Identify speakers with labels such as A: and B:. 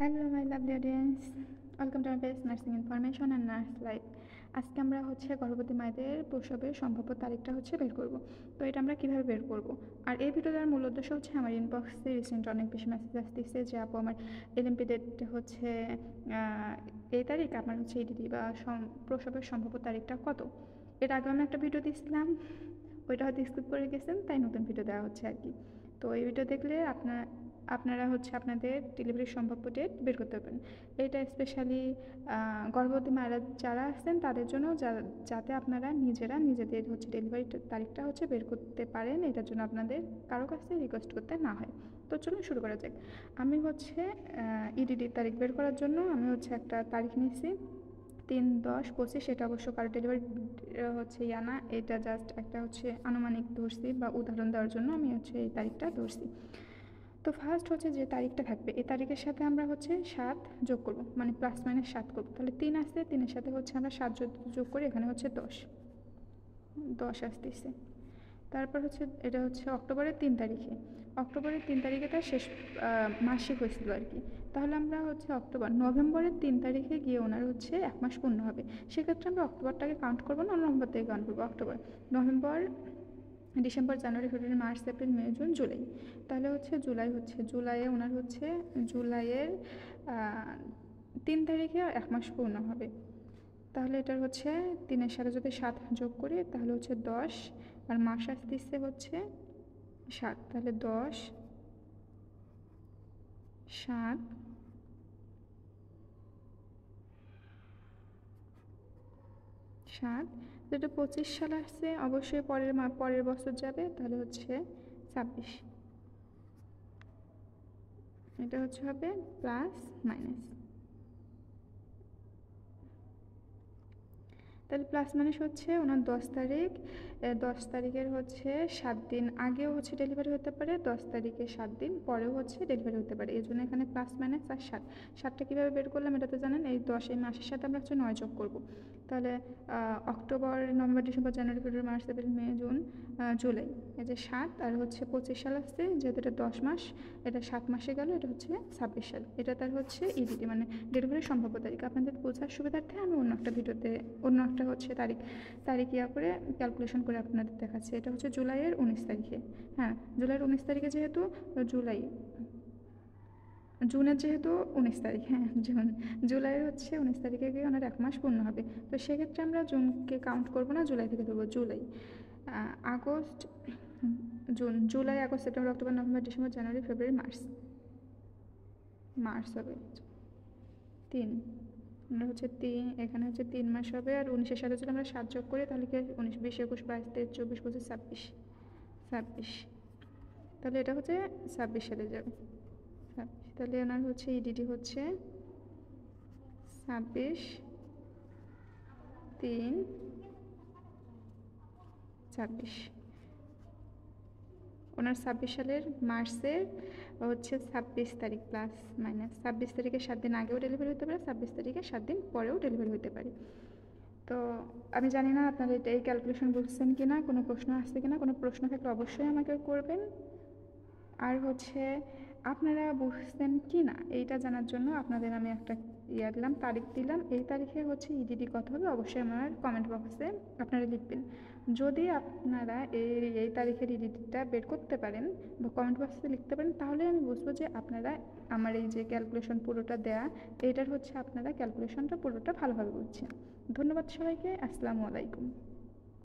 A: Hello my lovely audience, welcome to my page nursing information and nurse life. আজকে আমরা গর্ভবতী মায়েদের প্রসবের সম্ভাব্য তারিখটা বের করব। তো এটা আমরা কীভাবে বের করব, আর এই ভিডিও দেওয়ার মূল উদ্দেশ্য আমার ইনবক্সে রিসেন্ট অনেক বেশি মেসেজ আসতেছে যে আপু আমার এলএমপি ডেট এই তারিখ, আমার ইডিডি বা প্রসবের সম্ভাব্য তারিখটা কত। এর আগে আমি একটা ভিডিও দিয়েছিলাম, ওইটা হয়তো স্কিপ করে গেছেন, তাই নতুন ভিডিও দেওয়া হচ্ছে আর কি। তো এই ভিডিও দেখলে আপনারা আপনাদের ডেলিভারির সম্ভাব্য ডেট বের করতে পারবেন। এটা স্পেশালি গর্ভবতী মায়েরা যারা আছেন তাদের জন্য, যাতে আপনারা নিজেদের ডেলিভারি তারিখটা বের করতে পারেন। এটার জন্য আপনাদের কারো কাছে রিকোয়েস্ট করতে না হয়। তো চলুন শুরু করা যাক। আমি ইডিডির তারিখ বের করার জন্য আমি একটা তারিখ নিয়েছি 3-10-25। এটা অবশ্য কারো ডেলিভারি না, এটা জাস্ট একটা আনুমানিক ধরছি বা উদাহরণ দেওয়ার জন্য আমি এই তারিখটা ধরছি। তো ফার্স্ট যে তারিখটা থাকবে, এই তারিখের সাথে আমরা 7 যোগ করব, মানে +-7 করব। তাহলে 3 আসছে, 3-এর সাথে আমরা 7 যোগ করি, এখানে 10 আসতেছে। তারপর এটা অক্টোবরের 3 তারিখে। অক্টোবরের 3 তারিখে তার শেষ মাসিক হয়েছিল আর কি। তাহলে আমরা নভেম্বরের 3 তারিখে গিয়ে ওনার 1 মাস পূর্ণ হবে। সেক্ষেত্রে আমরা অক্টোবরটাকে কাউন্ট করবো না, নভেম্বর থেকে কাউন্ট করবো। October, November, December, January, February, March, April, মে, জুন, জুলাই। তাহলে জুলাইয়ে ওনার জুলাইয়ের 3 তারিখে 1 মাস পূর্ণ হবে। তাহলে এটার 3-এর সাথে যদি 7 যোগ করি তাহলে 10, আর মাস আসতেছে 7। তাহলে 10, 7, 7। যেটা 25 সাল আসছে, অবশ্যই পরের বছর যাবে, তাহলে 26। এটা হবে প্লাস মাইনাস। তাহলে প্লাস মাইনাস ওনার 10 তারিখ, 10 তারিখের 7 দিন আগেও ডেলিভারি হতে পারে, 10 তারিখের 7 দিন পরেও ডেলিভারি হতে পারে। এই জন্য এখানে প্লাস মাইনাস আর 7। 7টা কীভাবে বের করলাম এটা তো জানেন। এই 10 এই মাসের সাথে আমরা 9 যোগ করব। তাহলে October, November, December, January, February, March, April, মে, জুন, জুলাই। এই যে 7 আর 25 সাল আসছে, যেহেতু এটা 10 মাস, এটা 7 মাসে গেল, এটা 26 সাল। এটা তার ইডিটি, মানে ডেলিভারির সম্ভাব্য তারিখ। আপনাদের বোঝার সুবিধার্থে আমি অন্য একটা ভিডিওতে অন্য একটা তারিখ করে ক্যালকুলেশন করে আপনাদের দেখাচ্ছি। এটা জুলাইয়ের 19 তারিখে। হ্যাঁ, জুলাইয়ের 19 তারিখে, যেহেতু জুনের 19 তারিখ, হ্যাঁ জুলাইয়ের 19 তারিখে গিয়ে ওনার 1 মাস পূর্ণ হবে। তো সেক্ষেত্রে আমরা জুনকে কাউন্ট করবো না, জুলাই থেকে ধরবো। July, August, July, August, September, October, November, December, January, February, March হবে 3। আমরা 3, এখানে 3 মাস হবে। আর 19-এর সাথে যদি আমরা 7 যোগ করি তাহলে কি 19, 20, 21, 22, 23, 24, 25, 26। তাহলে এটা 26 সালে যাবে। 26, তাহলে ওনার ইডিটি 26/3/26। ওনার 26 সালের মার্চের 26 তারিখ, প্লাস মাইনাস 26 তারিখে 7 দিন আগেও ডেলিভারি হতে পারে, 26 তারিখে 7 দিন পরেও ডেলিভারি হতে পারে। তো আমি জানি না আপনারা এই ক্যালকুলেশন বুঝছেন কি না, কোনো প্রশ্ন আসছে কি না। কোনো প্রশ্ন থাকলে অবশ্যই আমাকে করবেন। আর আপনারা বুঝছেন কি না এইটা জানার জন্য আপনাদের আমি একটা দিলাম, তারিখ দিলাম। এই তারিখে ইডিডি কত হবে অবশ্যই আমার কমেন্ট বক্সে আপনারা লিখবেন। যদি আপনারা এই তারিখের ইডিডিটা বের করতে পারেন বা কমেন্ট বক্সে লিখতে পারেন, তাহলে আমি বুঝবো যে আপনারা আমার এই যে ক্যালকুলেশন পুরোটা দেয়া, এইটার আপনারা ক্যালকুলেশনটা পুরোটা ভালোভাবে বুঝছেন। ধন্যবাদ সবাইকে। আসসালামু আলাইকুম।